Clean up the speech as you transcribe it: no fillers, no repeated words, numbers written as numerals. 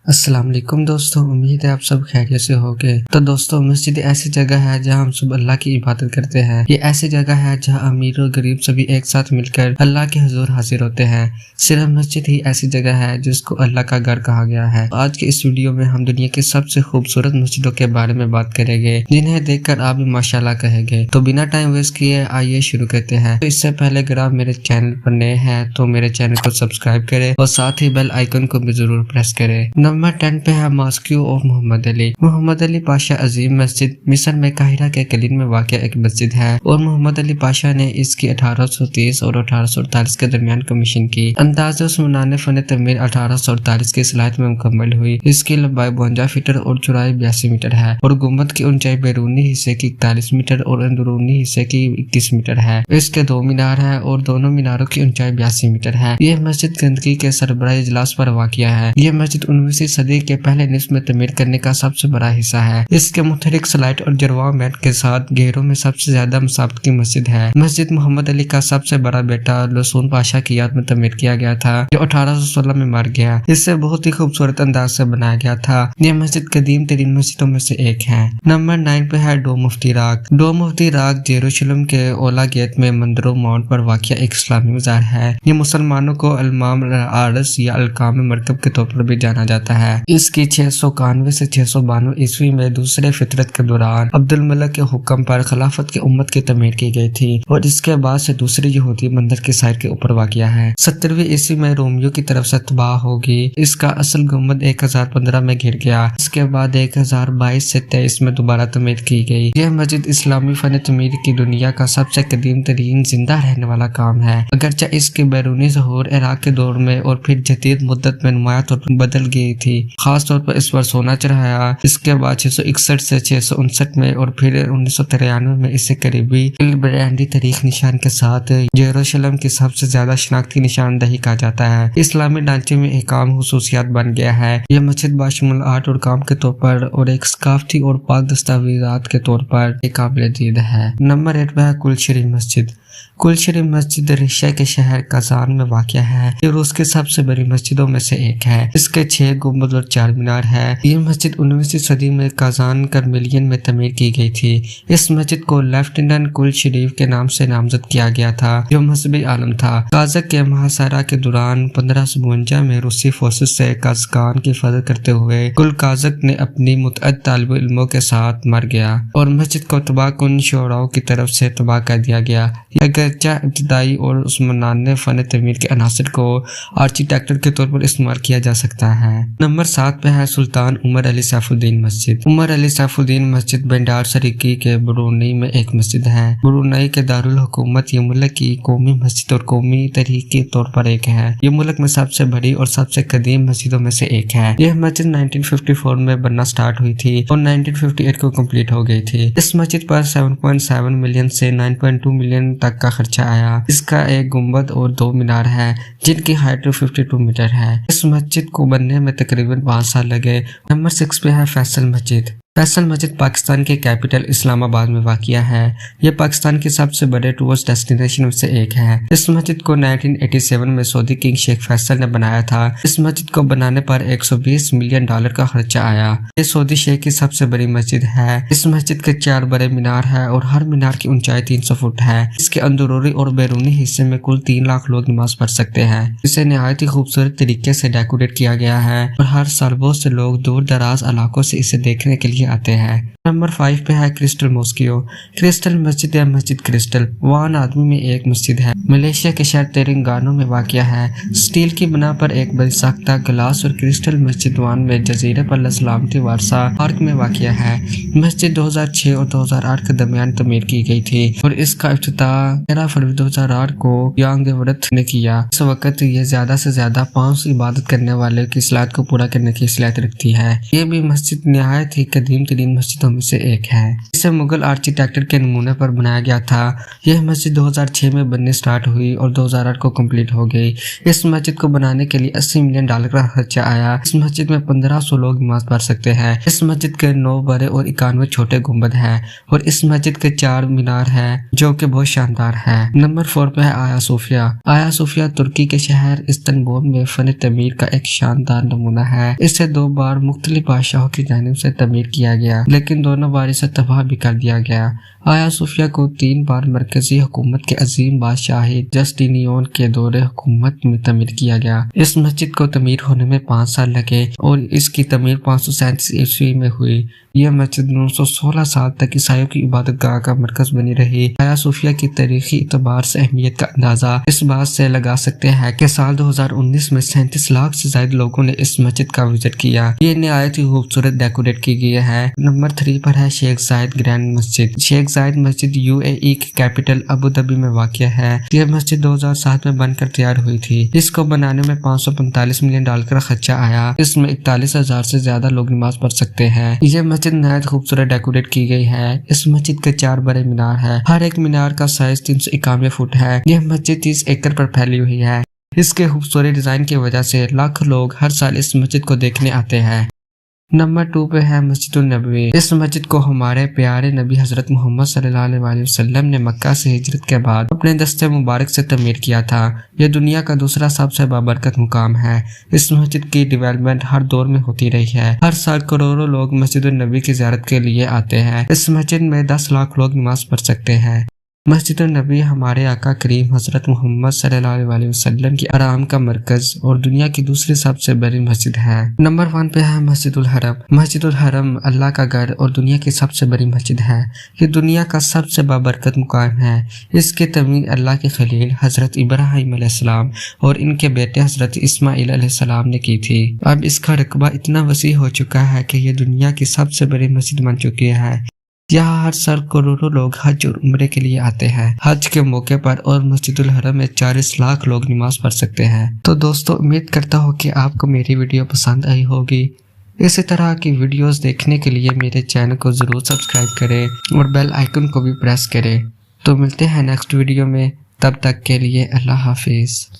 السلام علیکم دوستوں، امید ہے آپ سب خیریت سے ہوگے۔ تو دوستوں، مسجد ایسی جگہ ہے جہاں ہم سب اللہ کی عبادت کرتے ہیں۔ یہ ایسی جگہ ہے جہاں امیر اور غریب سبھی ایک ساتھ مل کر اللہ کے حضور حاضر ہوتے ہیں۔ صرف مسجد ہی ایسی جگہ ہے جس کو اللہ کا گھر کہا گیا ہے۔ آج کے اس ویڈیو میں ہم دنیا کی سب سے خوبصورت مسجدوں کے بارے میں بات کریں گے، جنہیں دیکھ کر آپ بھی ماشاءاللہ کہیں گے۔ تو بنا ٹائم ویسٹ کیے آئیے شروع کرتے ہیں۔ تو اس سے پہلے اگر آپ میرے چینل پر نئے ہیں تو میرے چینل کو سبسکرائب کریں اور ساتھ ہی بیل آئیکن کو بھی ضرور پریس کریں۔ نمبر 10 پہ ہے ماسکیو آف محمد علی۔ محمد علی پاشا عظیم مسجد مصر میں قاہرہ کے قلعے میں واقع ایک مسجد ہے اور محمد علی پاشا نے اس کی 1830 اور 1848 کے درمیان کمیشن کی۔ انداز عثمانیہ فن تعمیر 1848 کی صلاحیت میں مکمل ہوئی۔ اس کی لمبائی 52 فٹ اور چوڑائی 82 میٹر ہے اور گنبد کی اونچائی بیرونی حصے کی 41 میٹر اور اندرونی حصے کی 21 میٹر ہے۔ اس کے 2 مینار ہیں اور دونوں میناروں کی اونچائی 82 میٹر ہے۔ یہ مسجد گندگی کے سربراہ اجلاس پر واقع ہے۔ یہ مسجد 19ویں صدی کے پہلے نصف میں تعمیر کرنے کا سب سے بڑا حصہ ہے۔ اس کے متحرک سلائٹ اور جروا مینٹ کے ساتھ گھیروں میں سب سے زیادہ مساحت کی مسجد ہے۔ مسجد محمد علی کا سب سے بڑا بیٹا لسون پاشا کی یاد میں تعمیر کیا گیا تھا، جو 1816 میں مر گیا۔ اس سے بہت ہی خوبصورت انداز سے بنایا گیا تھا۔ یہ مسجد قدیم ترین مسجدوں میں سے ایک ہے۔ نمبر 9 پہ ہے Dome of the Rock. Dome of the Rock یروشلم کے اولا گیٹ میں مندرو ماؤنٹ پر واقع ایک اسلامی مزار ہے۔ یہ مسلمانوں کو المام العارض یا القام مرکب کے طور پر بھی جانا جاتا ہے۔ اس کی 691 سے 692 عیسوی میں دوسرے فطرت کے دوران عبد الملک کے حکم پر خلافت کی امت کی تعمیر کی گئی تھی اور اس کے بعد سے دوسری یہودی مندر کے سائر کے اوپر واقع ہے۔ 70ویں عیسوی میں رومیوں کی طرف سے تباہ ہوگی۔ اس کا اصل گنبد 1015 میں گر گیا۔ اس کے بعد 1022 سے 23 میں دوبارہ تعمیر کی گئی۔ یہ مسجد اسلامی فن تعمیر کی دنیا کا سب سے قدیم ترین زندہ رہنے والا کام ہے، اگرچہ اس کی بیرونی ظہور عراق کے دور میں اور پھر جدید مدت میں نمایاں طور پر بدل گئی تھی۔ خاص طور پر اس پر سونا چڑھایا۔ اس کے بعد 661 سے 659 میں اور پھر 1993 میں اسے قریبی البرانڈی تاریخ نشان کے ساتھ یروشلم کی سب سے زیادہ شناختی نشاندہی کہا جاتا ہے۔ اسلامی ڈھانچے میں ایک عام خصوصیات بن گیا ہے۔ یہ مسجد باشمول آرٹ اور کام کے طور پر اور ایک ثقافتی اور پاک دستاویزات کے طور پر ایک قابل دید ہے۔ نمبر 8 پہ ہے کل شریف مسجد۔ کل شریف مسجد رشیا کے شہر کازان میں واقع ہے۔ یہ روس کی سب سے بڑی مسجدوں میں سے ایک ہے۔ اس کے 6 گنبد اور 4 مینار ہے۔ یہ مسجد 19ویں صدی میں کازان کرمیلین میں تعمیر کی گئی تھی۔ اس مسجد کو لیفٹیننٹ کل شریف کے نام سے نامزد کیا گیا تھا، جو مذہبی عالم تھا۔ قازق کے محاصرہ کے دوران 1552 میں روسی فورسز سے قازقان کی حفاظت کرتے ہوئے کل قازق نے اپنی متعدد طالب علموں کے ساتھ مر گیا اور مسجد کو تباہ کن شعراء کی طرف سے تباہ کر دیا گیا۔ اگرچہ ابتدائی اور عثمانیہ فن تعمیر کے عناصر کو آرکیٹیکچر کے طور پر استعمال کیا جا سکتا ہے۔ نمبر 7 پہ ہے سلطان عمر علی سیف الدین مسجد۔ عمر علی سیف الدین مسجد بندار سریکی کے برونئی میں ایک مسجد ہے۔ برونئی کے دارالحکومت یہ ملک کی قومی مسجد اور قومی تاریخ کے طور پر ایک ہے۔ یہ ملک میں سب سے بڑی اور سب سے قدیم مسجدوں میں سے ایک ہے۔ یہ مسجد 1954 میں بننا سٹارٹ ہوئی تھی اور 1958 کو کمپلیٹ ہو گئی تھی۔ اس مسجد پر 7.7 ملین سے 9.2 ملین تک کا خرچہ آیا۔ اس کا ایک گنبد اور 2 مینار ہے جن کی ہائٹ 52 میٹر ہے۔ اس مسجد کو بننے میں تقریباً 5 سال لگے۔ نمبر 6 پہ ہے فیصل مسجد۔ فیصل مسجد پاکستان کے کیپٹل اسلام آباد میں واقع ہے۔ یہ پاکستان کی سب سے بڑے ٹورسٹ ڈیسٹینیشن میں سے ایک ہے۔ اس مسجد کو 1987 میں سعودی کنگ شیخ فیصل نے بنایا تھا۔ اس مسجد کو بنانے پر $120 ملین کا خرچہ آیا۔ یہ سعودی شیخ کی سب سے بڑی مسجد ہے۔ اس مسجد کے 4 بڑے مینار ہیں اور ہر مینار کی اونچائی 300 فٹ ہے۔ اس کے اندرونی اور بیرونی حصے میں کل 3 لاکھ لوگ نماز پڑھ سکتے ہیں۔ اسے نہایت ہی خوبصورت طریقے سے ڈیکوریٹ کیا گیا ہے اور ہر سال بہت سے لوگ دور دراز علاقوں سے اسے دیکھنے کے لیے آتے ہیں۔ نمبر 5 پہ ہے کرسٹل موسکیو۔ کرسٹل مسجد یا مسجد کرسٹل وان آدمی میں ایک مسجد ہے۔ ملیشیا کے شہر تلنگانہ میں واقع ہے۔ سٹیل کی بنا پر ایک بن ساختہ گلاس اور کرسٹل مسجد وان میں جزیرے پر سلامتی ورثہ پارک میں واقع ہے۔ مسجد 2006 اور 2008 کے درمیان تعمیر کی گئی تھی اور اس کا افتتاح 13 فروری 2008 کو یانگ ورتھ نے کیا۔ اس وقت یہ زیادہ سے زیادہ 500 عبادت کرنے والے کی صلاحیت کو پورا کرنے کی صلاحیت رکھتی ہے۔ یہ بھی مسجد نہایت ہی قدیم قدیم ترین مسجدوں میں سے ایک ہے۔ اسے مغل آرکیٹیکچر کے نمونے پر بنایا گیا تھا۔ یہ مسجد 2006 میں بننے سٹارٹ ہوئی اور 2008 کو کمپلیٹ ہو گئی۔ اس مسجد کو بنانے کے لیے $80 ملین کا خرچہ آیا۔ اس مسجد میں 1500 لوگ نماز پڑھ سکتے ہیں۔ اس مسجد کے 9 بڑے اور 91 چھوٹے گنبد ہیں اور اس مسجد کے 4 مینار ہیں جو کہ بہت شاندار ہے۔ نمبر 4 پہ ہے آیا صوفیہ۔ آیا صوفیہ ترکی کے شہر استنبول میں فن تعمیر کا ایک شاندار نمونہ ہے۔ اسے 2 بار مختلف بادشاہوں کی جانب سے تعمیر کیا گیا لیکن دونوں بار اسے تباہ بھی کر دیا گیا۔ آیا صوفیہ کو 3 بار مرکزی حکومت کے عظیم بادشاہ جسٹینیان کے دور حکومت میں تعمیر کیا گیا۔ اس مسجد کو تعمیر ہونے میں 5 سال لگے اور اس کی تعمیر 537 عیسوی میں ہوئی۔ یہ مسجد 916 سال تک عیسائیوں کی عبادت گاہ کا مرکز بنی رہی۔ آیا صوفیہ کی تاریخی اعتبار سے اہمیت کا اندازہ اس بات سے لگا سکتے ہیں کہ سال 2019 میں 37 لاکھ سے زائد لوگوں نے اس مسجد کا وزٹ کیا۔ یہ نہایت ہی خوبصورت ڈیکوریٹ کی گئی ہے۔ نمبر 3 پر ہے شیخ زاید گرینڈ مسجد۔ شیخ زاید مسجد UAE کی کیپٹل ابوظہبی میں واقع ہے۔ یہ مسجد 2007 میں بن کر تیار ہوئی تھی۔ اس کو بنانے میں $545 ملین کا خرچہ آیا۔ اس میں 41,000 سے زیادہ لوگ نماز پڑھ سکتے ہیں۔ یہ مسجد نہایت خوبصورت ڈیکوریٹ کی گئی ہے۔ اس مسجد کے 4 بڑے مینار ہیں۔ ہر ایک مینار کا سائز 391 فٹ ہے۔ یہ مسجد 30 ایکڑ پر پھیلی ہوئی ہے۔ اس کے خوبصورت ڈیزائن کی وجہ سے لاکھوں لوگ ہر سال اس مسجد کو دیکھنے آتے ہیں۔ نمبر 2 پہ ہے مسجد النبوی۔ اس مسجد کو ہمارے پیارے نبی حضرت محمد صلی اللہ علیہ وسلم نے مکہ سے ہجرت کے بعد اپنے دست مبارک سے تعمیر کیا تھا۔ یہ دنیا کا دوسرا سب سے بابرکت مقام ہے۔ اس مسجد کی ڈیولپمنٹ ہر دور میں ہوتی رہی ہے۔ ہر سال کروڑوں لوگ مسجد النبوی کی زیارت کے لیے آتے ہیں۔ اس مسجد میں 10 لاکھ لوگ نماز پڑھ سکتے ہیں۔ مسجد النبوی ہمارے آقا کریم حضرت محمد صلی اللہ علیہ وسلم کی آرام کا مرکز اور دنیا کی دوسری سب سے بڑی مسجد ہے۔ نمبر 1 پہ ہے مسجد الحرم۔ مسجد الحرم اللہ کا گھر اور دنیا کی سب سے بڑی مسجد ہے۔ یہ دنیا کا سب سے بابرکت مقام ہے۔ اس کی تعمیر اللہ کے خلیل حضرت ابراہیم علیہ السلام اور ان کے بیٹے حضرت اسماعیل علیہ السلام نے کی تھی۔ اب اس کا رقبہ اتنا وسیع ہو چکا ہے کہ یہ دنیا کی سب سے بڑی مسجد بن چکی ہے۔ یہاں ہر سال کروڑوں لوگ حج اور عمرے کے لیے آتے ہیں۔ حج کے موقع پر اور مسجد الحرم میں 40 لاکھ لوگ نماز پڑھ سکتے ہیں۔ تو دوستو امید کرتا ہوں کہ آپ کو میری ویڈیو پسند آئی ہوگی۔ اسی طرح کی ویڈیوز دیکھنے کے لیے میرے چینل کو ضرور سبسکرائب کریں اور بیل آئیکن کو بھی پریس کریں۔ تو ملتے ہیں نیکسٹ ویڈیو میں، تب تک کے لیے اللہ حافظ۔